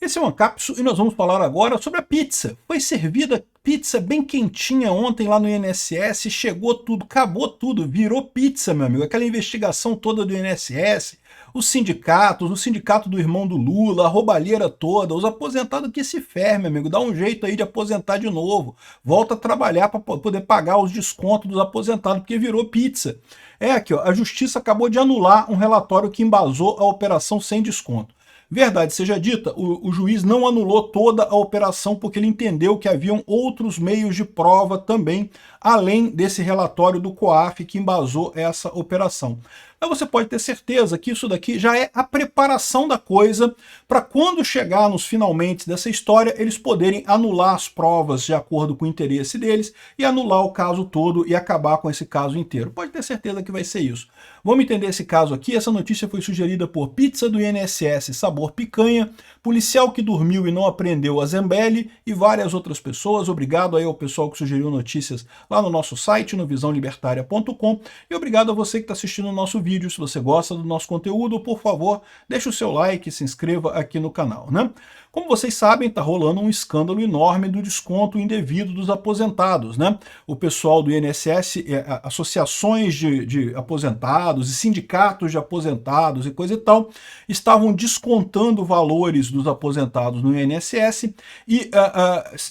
Esse é o Ancapsu e nós vamos falar agora sobre a pizza. Foi servida pizza bem quentinha ontem lá no INSS, chegou tudo, acabou tudo, virou pizza, meu amigo. Aquela investigação toda do INSS, os sindicatos, o sindicato do irmão do Lula, a roubalheira toda, os aposentados que se fermem, amigo. Dá um jeito aí de aposentar de novo. Volta a trabalhar para poder pagar os descontos dos aposentados, porque virou pizza. É aqui, ó, a justiça acabou de anular um relatório que embasou a operação sem desconto. Verdade seja dita, o juiz não anulou toda a operação porque ele entendeu que haviam outros meios de prova também, além desse relatório do COAF que embasou essa operação. Mas você pode ter certeza que isso daqui já é a preparação da coisa para quando chegar nos finalmente dessa história, eles poderem anular as provas de acordo com o interesse deles e anular o caso todo e acabar com esse caso inteiro. Pode ter certeza que vai ser isso. Vamos entender esse caso aqui. Essa notícia foi sugerida por Pizza do INSS Sabor Picanha, policial que dormiu e não aprendeu a Zambelli e várias outras pessoas. Obrigado aí ao pessoal que sugeriu notícias lá no nosso site, no visãolibertaria.com, e obrigado a você que está assistindo o nosso vídeo. Se você gosta do nosso conteúdo, por favor, deixe o seu like e se inscreva aqui no canal, né? Como vocês sabem, está rolando um escândalo enorme do desconto indevido dos aposentados, né? O pessoal do INSS, associações de aposentados e sindicatos de aposentados e coisa e tal, estavam descontando valores dos aposentados no INSS e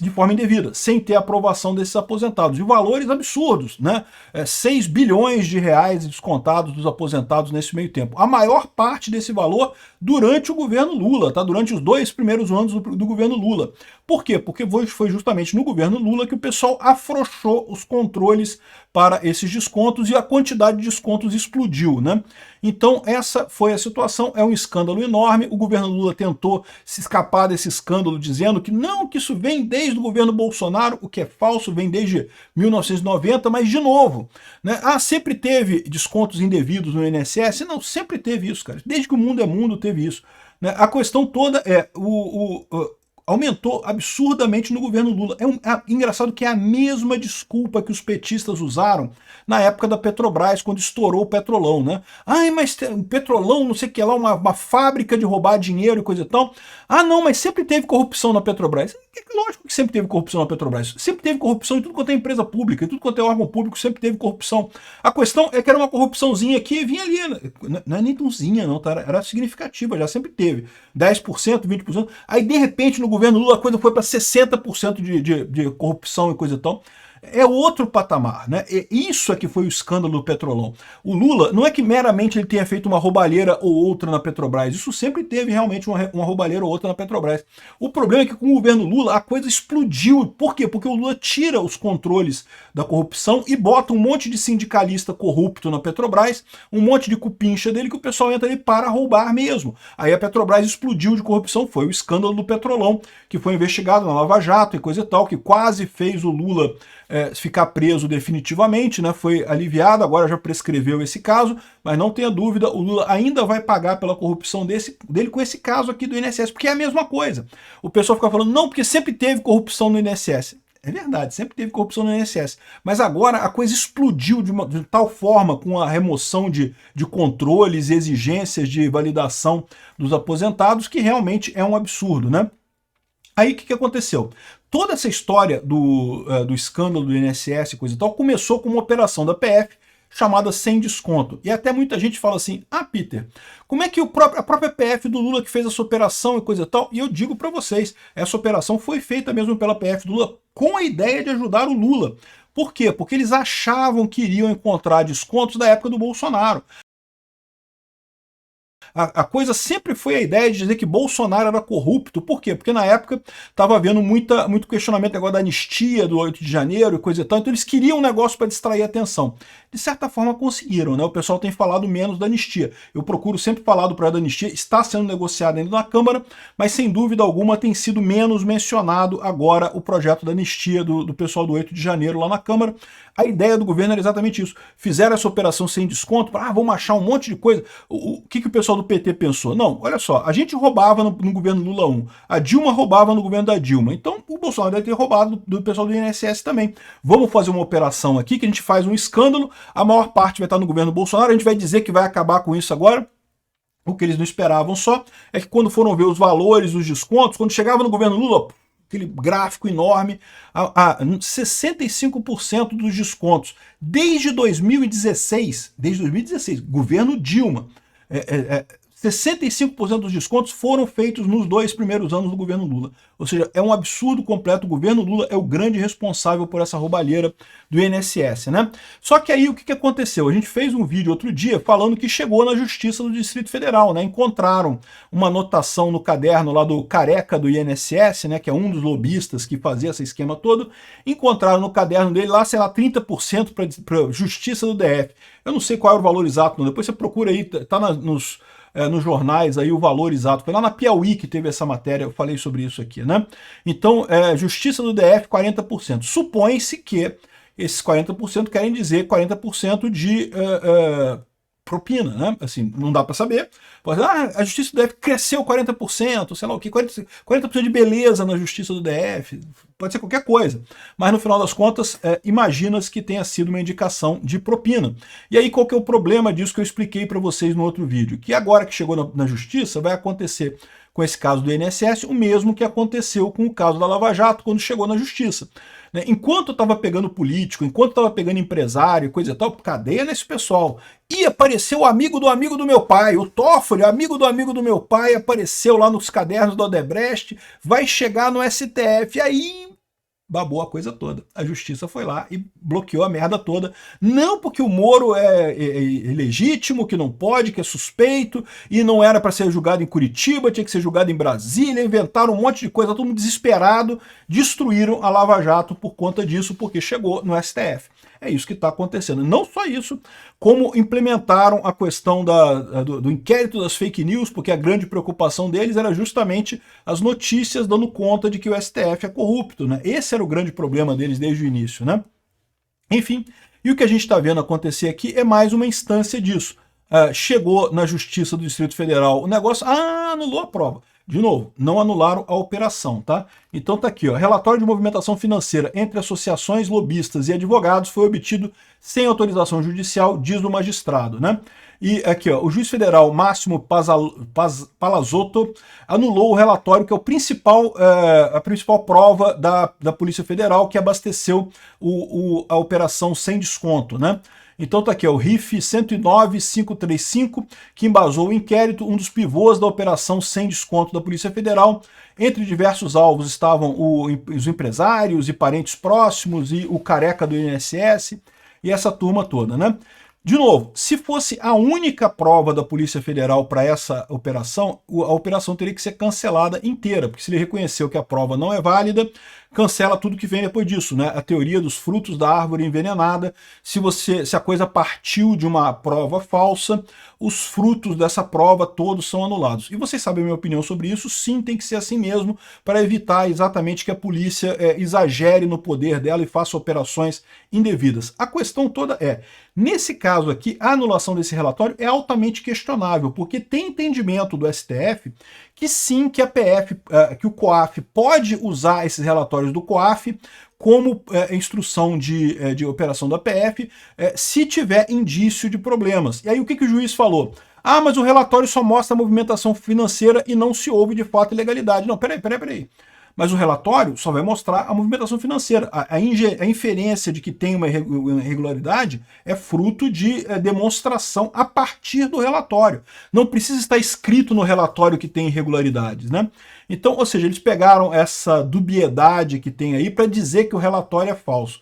de forma indevida, sem ter aprovação desses aposentados. E valores absurdos, né? 6 bilhões de reais descontados dos aposentados nesse meio tempo. A maior parte desse valor durante o governo Lula, tá? Durante os 2 primeiros anos do governo Lula. Por quê? Porque foi justamente no governo Lula que o pessoal afrouxou os controles para esses descontos e a quantidade de descontos explodiu, né? Então essa foi a situação, é um escândalo enorme. O governo Lula tentou se escapar desse escândalo dizendo que não, que isso vem desde o governo Bolsonaro, o que é falso, vem desde 1990, mas de novo, né? Sempre teve descontos indevidos no INSS? Não, sempre teve isso, cara. Desde que o mundo é mundo teve isso. A questão toda é, aumentou absurdamente no governo Lula. Engraçado que é a mesma desculpa que os petistas usaram na época da Petrobras, quando estourou o Petrolão, né? Ai, mas o Petrolão, não sei o que lá, uma fábrica de roubar dinheiro e coisa e tal. Ah, não, mas sempre teve corrupção na Petrobras. Lógico que sempre teve corrupção na Petrobras. Sempre teve corrupção em tudo quanto é empresa pública, em tudo quanto é órgão público, sempre teve corrupção. A questão é que era uma corrupçãozinha aqui e vinha ali. Não é nem tãozinha, não, tá? Era significativa, já sempre teve. 10%, 20%. Aí, de repente, no governo Lula, a coisa foi para 60% de corrupção e coisa e tal. É outro patamar, né? E isso é que foi o escândalo do Petrolão. O Lula, não é que meramente ele tenha feito uma roubalheira ou outra na Petrobras, isso sempre teve realmente uma roubalheira ou outra na Petrobras. O problema é que com o governo Lula a coisa explodiu. Por quê? Porque o Lula tira os controles da corrupção e bota um monte de sindicalista corrupto na Petrobras, um monte de cupincha dele que o pessoal entra ali para roubar mesmo. Aí a Petrobras explodiu de corrupção, foi o escândalo do Petrolão, que foi investigado na Lava Jato e coisa e tal, que quase fez o Lula ficar preso definitivamente, né? Foi aliviado, agora já prescreveu esse caso, mas não tenha dúvida, o Lula ainda vai pagar pela corrupção dele com esse caso aqui do INSS, porque é a mesma coisa. O pessoal fica falando, não, porque sempre teve corrupção no INSS. É verdade, sempre teve corrupção no INSS. Mas agora a coisa explodiu de tal forma com a remoção de controles e exigências de validação dos aposentados que realmente é um absurdo, né? Aí o que aconteceu? Toda essa história do escândalo do INSS e coisa e tal começou com uma operação da PF chamada Sem Desconto. E até muita gente fala assim, Peter, como é que a própria PF do Lula que fez essa operação e coisa e tal? E eu digo para vocês, essa operação foi feita mesmo pela PF do Lula com a ideia de ajudar o Lula. Por quê? Porque eles achavam que iriam encontrar descontos da época do Bolsonaro. A coisa sempre foi a ideia de dizer que Bolsonaro era corrupto. Por quê? Porque na época estava havendo muito questionamento agora da anistia do 8 de janeiro e coisa e tal, então eles queriam um negócio para distrair a atenção. De certa forma conseguiram, né? O pessoal tem falado menos da anistia. Eu procuro sempre falar do projeto da anistia, está sendo negociado ainda na Câmara, mas sem dúvida alguma tem sido menos mencionado agora o projeto da anistia do pessoal do 8 de janeiro lá na Câmara. A ideia do governo era exatamente isso. Fizeram essa operação sem desconto, vamos achar um monte de coisa. O que o pessoal do PT pensou? Não, olha só, a gente roubava no governo Lula 1, a Dilma roubava no governo da Dilma, então o Bolsonaro deve ter roubado do pessoal do INSS também. Vamos fazer uma operação aqui que a gente faz um escândalo, a maior parte vai estar no governo Bolsonaro, a gente vai dizer que vai acabar com isso agora, O que eles não esperavam só é que quando foram ver os valores dos descontos, quando chegava no governo Lula, aquele gráfico enorme, 65% dos descontos desde 2016, governo Dilma, 65% dos descontos foram feitos nos 2 primeiros anos do governo Lula. Ou seja, é um absurdo completo. O governo Lula é o grande responsável por essa roubalheira do INSS, né? Só que aí o que aconteceu? A gente fez um vídeo outro dia falando que chegou na Justiça do Distrito Federal, né? Encontraram uma anotação no caderno lá do careca do INSS, né? Que é um dos lobistas que fazia esse esquema todo. Encontraram no caderno dele lá, sei lá, 30% para Justiça do DF. Eu não sei qual era o valor exato, não. Depois você procura aí, tá nos jornais aí o valor exato. Foi lá na Piauí que teve essa matéria, eu falei sobre isso aqui, né? Então, Justiça do DF, 40%. Supõe-se que esses 40% querem dizer 40% de propina, né? Assim, não dá para saber. Pode dizer, a Justiça do DF cresceu 40%, sei lá o que, 40% de beleza na Justiça do DF, pode ser qualquer coisa. Mas no final das contas, imagina-se que tenha sido uma indicação de propina. E aí qual que é o problema disso que eu expliquei para vocês no outro vídeo? Que agora que chegou na Justiça, vai acontecer com esse caso do INSS o mesmo que aconteceu com o caso da Lava Jato quando chegou na Justiça. Enquanto estava pegando político, enquanto estava pegando empresário, coisa e tal, cadeia nesse pessoal. E apareceu o amigo do meu pai, o Toffoli, amigo do meu pai, apareceu lá nos cadernos do Odebrecht, vai chegar no STF, aí babou a coisa toda. A justiça foi lá e bloqueou a merda toda. Não porque o Moro é ilegítimo, que não pode, que é suspeito, e não era para ser julgado em Curitiba, tinha que ser julgado em Brasília, inventaram um monte de coisa, todo mundo desesperado, destruíram a Lava Jato por conta disso, porque chegou no STF. É isso que está acontecendo. Não só isso, como implementaram a questão do inquérito das fake news, porque a grande preocupação deles era justamente as notícias dando conta de que o STF é corrupto, né? Esse era o grande problema deles desde o início, né? Enfim, e o que a gente está vendo acontecer aqui é mais uma instância disso. Chegou na Justiça do Distrito Federal o negócio, anulou a prova. De novo, não anularam a operação, tá? Então tá aqui, ó, relatório de movimentação financeira entre associações, lobistas e advogados foi obtido sem autorização judicial, diz o magistrado, né? E aqui, ó, o juiz federal Máximo Palazotto anulou o relatório que é a principal prova da Polícia Federal que abasteceu a operação sem desconto, né? Então tá aqui, o RIF 109535, que embasou o inquérito, um dos pivôs da operação sem desconto da Polícia Federal. Entre diversos alvos estavam os empresários e parentes próximos e o careca do INSS e essa turma toda, né? De novo, se fosse a única prova da Polícia Federal para essa operação, a operação teria que ser cancelada inteira, porque se ele reconheceu que a prova não é válida, cancela tudo que vem depois disso, né? A teoria dos frutos da árvore envenenada. Se a coisa partiu de uma prova falsa, os frutos dessa prova todos são anulados. E vocês sabem a minha opinião sobre isso, sim, tem que ser assim mesmo, para evitar exatamente que a polícia exagere no poder dela e faça operações indevidas. A questão toda nesse caso aqui, a anulação desse relatório é altamente questionável, porque tem entendimento do STF que sim, que que o COAF pode usar esses relatórios do COAF como instrução de operação da PF se tiver indício de problemas. E aí o que o juiz falou? Mas o relatório só mostra a movimentação financeira e não se houve de fato ilegalidade. Não, peraí. Mas o relatório só vai mostrar a movimentação financeira. A inferência de que tem uma irregularidade é fruto de demonstração a partir do relatório. Não precisa estar escrito no relatório que tem irregularidades, né? Então, ou seja, eles pegaram essa dubiedade que tem aí para dizer que o relatório é falso.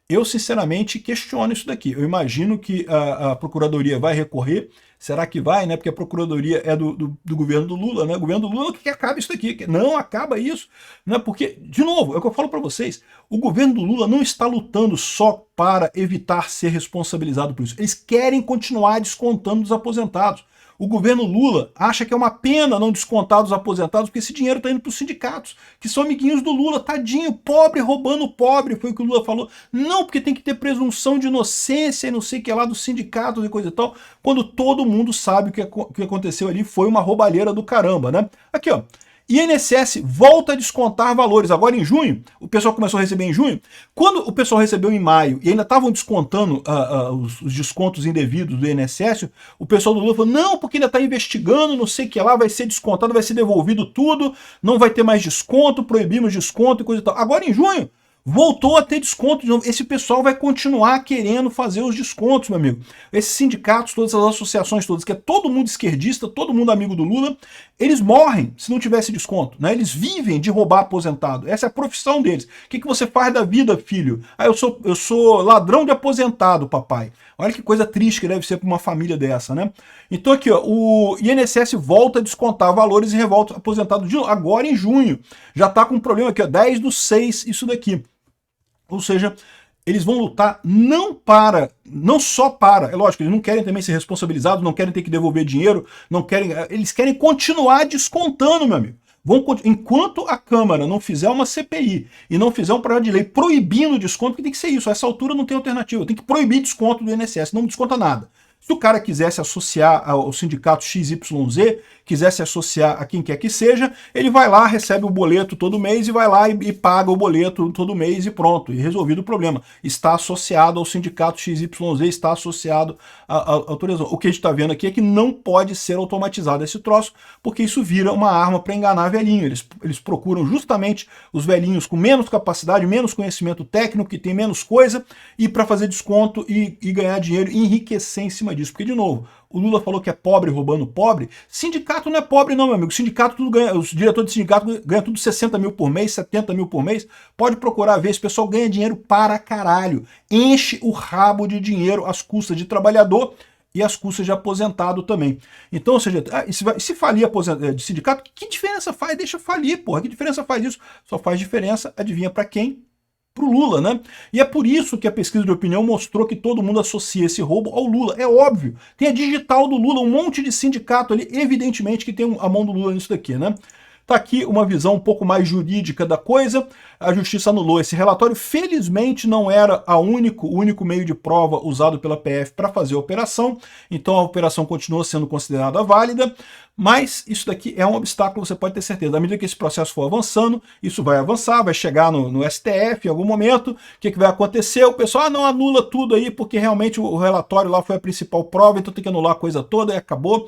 Eu, sinceramente, questiono isso daqui. Eu imagino que a Procuradoria vai recorrer. Será que vai, né? Porque a Procuradoria é do governo do Lula, né? O governo do Lula que acaba isso daqui. Não acaba isso, né? Porque, de novo, é o que eu falo para vocês, o governo do Lula não está lutando só para evitar ser responsabilizado por isso. Eles querem continuar descontando dos aposentados. O governo Lula acha que é uma pena não descontar dos aposentados, porque esse dinheiro está indo para os sindicatos, que são amiguinhos do Lula, tadinho, pobre roubando pobre, foi o que o Lula falou. Não, porque tem que ter presunção de inocência e não sei o que lá dos sindicatos e coisa e tal, quando todo mundo sabe que o que aconteceu ali foi uma roubalheira do caramba, né? Aqui, ó. INSS volta a descontar valores. Agora em junho, o pessoal começou a receber em junho. Quando o pessoal recebeu em maio e ainda estavam descontando os descontos indevidos do INSS, o pessoal do Lula falou, não, porque ainda está investigando, não sei o que lá, vai ser descontado, vai ser devolvido tudo, não vai ter mais desconto, proibimos desconto e coisa e tal. Agora em junho, voltou a ter desconto de novo. Esse pessoal vai continuar querendo fazer os descontos, meu amigo. Esses sindicatos, todas as associações todas, que é todo mundo esquerdista, todo mundo amigo do Lula, eles morrem se não tivesse desconto, né? Eles vivem de roubar aposentado. Essa é a profissão deles. O que você faz da vida, filho? Ah, eu sou ladrão de aposentado, papai. Olha que coisa triste que deve ser para uma família dessa, né? Então aqui, ó, o INSS volta a descontar valores e revolta aposentado de novo, agora em junho. Já está com um problema aqui, ó, 10/6, isso daqui. Ou seja, eles vão lutar não só para, é lógico, eles não querem também ser responsabilizados, não querem ter que devolver dinheiro, eles querem continuar descontando, meu amigo. Enquanto a Câmara não fizer uma CPI e não fizer um projeto de lei proibindo o desconto, porque tem que ser isso, a essa altura não tem alternativa, tem que proibir desconto do INSS, não desconta nada. Se o cara quisesse associar ao sindicato XYZ, quisesse associar a quem quer que seja, ele vai lá, recebe o boleto todo mês e vai lá e paga o boleto todo mês e pronto, e resolvido o problema. Está associado ao sindicato XYZ, está associado à autorização. O que a gente está vendo aqui é que não pode ser automatizado esse troço, porque isso vira uma arma para enganar velhinho. Eles procuram justamente os velhinhos com menos capacidade, menos conhecimento técnico, que tem menos coisa, e para fazer desconto e ganhar dinheiro e enriquecer em cima disso. Porque, de novo, o Lula falou que é pobre roubando pobre. Sindicato não é pobre não, meu amigo. Sindicato tudo ganha, os diretores de sindicato ganham tudo 60 mil por mês, 70 mil por mês. Pode procurar ver, esse pessoal ganha dinheiro para caralho. Enche o rabo de dinheiro às custas de trabalhador e às custas de aposentado também. Então, ou seja, se falir de sindicato, que diferença faz? Deixa falir, porra. Que diferença faz isso? Só faz diferença, adivinha para quem? Pro Lula, né? E é por isso que a pesquisa de opinião mostrou que todo mundo associa esse roubo ao Lula. É óbvio. Tem a digital do Lula, um monte de sindicato ali, evidentemente que tem a mão do Lula nisso daqui, né? Tá aqui uma visão um pouco mais jurídica da coisa. A justiça anulou esse relatório. Felizmente não era o único meio de prova usado pela PF para fazer a operação. Então a operação continua sendo considerada válida. Mas isso daqui é um obstáculo, você pode ter certeza. À medida que esse processo for avançando, isso vai avançar, vai chegar no STF em algum momento. O que vai acontecer? O pessoal não anula tudo aí, porque realmente o relatório lá foi a principal prova, então tem que anular a coisa toda e acabou.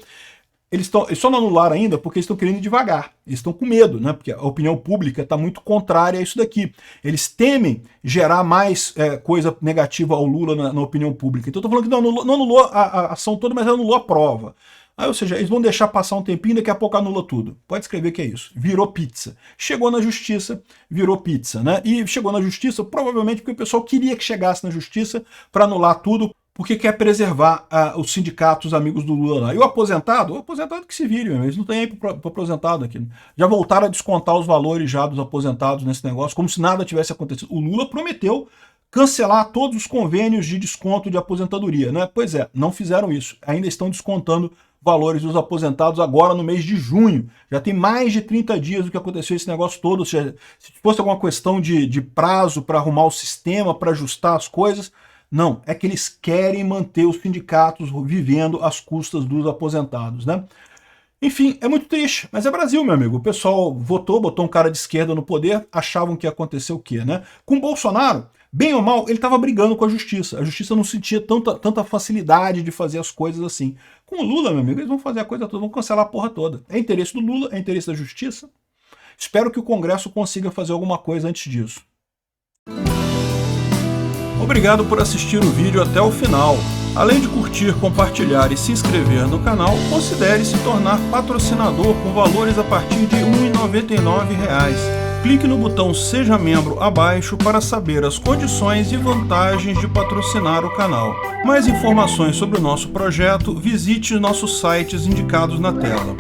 Eles só não anularam ainda porque eles estão querendo ir devagar. Eles estão com medo, né? Porque a opinião pública está muito contrária a isso daqui. Eles temem gerar mais coisa negativa ao Lula na opinião pública. Então eu estou falando que não anulou a ação toda, mas anulou a prova. Aí, ou seja, eles vão deixar passar um tempinho, daqui a pouco anula tudo. Pode escrever que é isso. Virou pizza. Chegou na justiça, virou pizza, né? E chegou na justiça provavelmente porque o pessoal queria que chegasse na justiça para anular tudo, porque quer preservar os sindicatos amigos do Lula lá. E o aposentado que se vire, eles não têm aí para aposentado aqui. Já voltaram a descontar os valores já dos aposentados nesse negócio, como se nada tivesse acontecido. O Lula prometeu cancelar todos os convênios de desconto de aposentadoria, né? Pois é, não fizeram isso. Ainda estão descontando valores dos aposentados agora no mês de junho. Já tem mais de 30 dias do que aconteceu esse negócio todo. Se fosse alguma questão de prazo para arrumar o sistema, para ajustar as coisas, não, é que eles querem manter os sindicatos vivendo às custas dos aposentados, né? Enfim, é muito triste, mas é Brasil, meu amigo. O pessoal botou um cara de esquerda no poder, achavam que ia acontecer o quê, né? Com o Bolsonaro, bem ou mal, ele estava brigando com a justiça. A justiça não sentia tanta facilidade de fazer as coisas assim. Com o Lula, meu amigo, eles vão fazer a coisa toda, vão cancelar a porra toda. É interesse do Lula, é interesse da justiça. Espero que o Congresso consiga fazer alguma coisa antes disso. Obrigado por assistir o vídeo até o final. Além de curtir, compartilhar e se inscrever no canal, considere se tornar patrocinador com valores a partir de R$ 1,99. Clique no botão Seja Membro abaixo para saber as condições e vantagens de patrocinar o canal. Mais informações sobre o nosso projeto, visite nossos sites indicados na tela.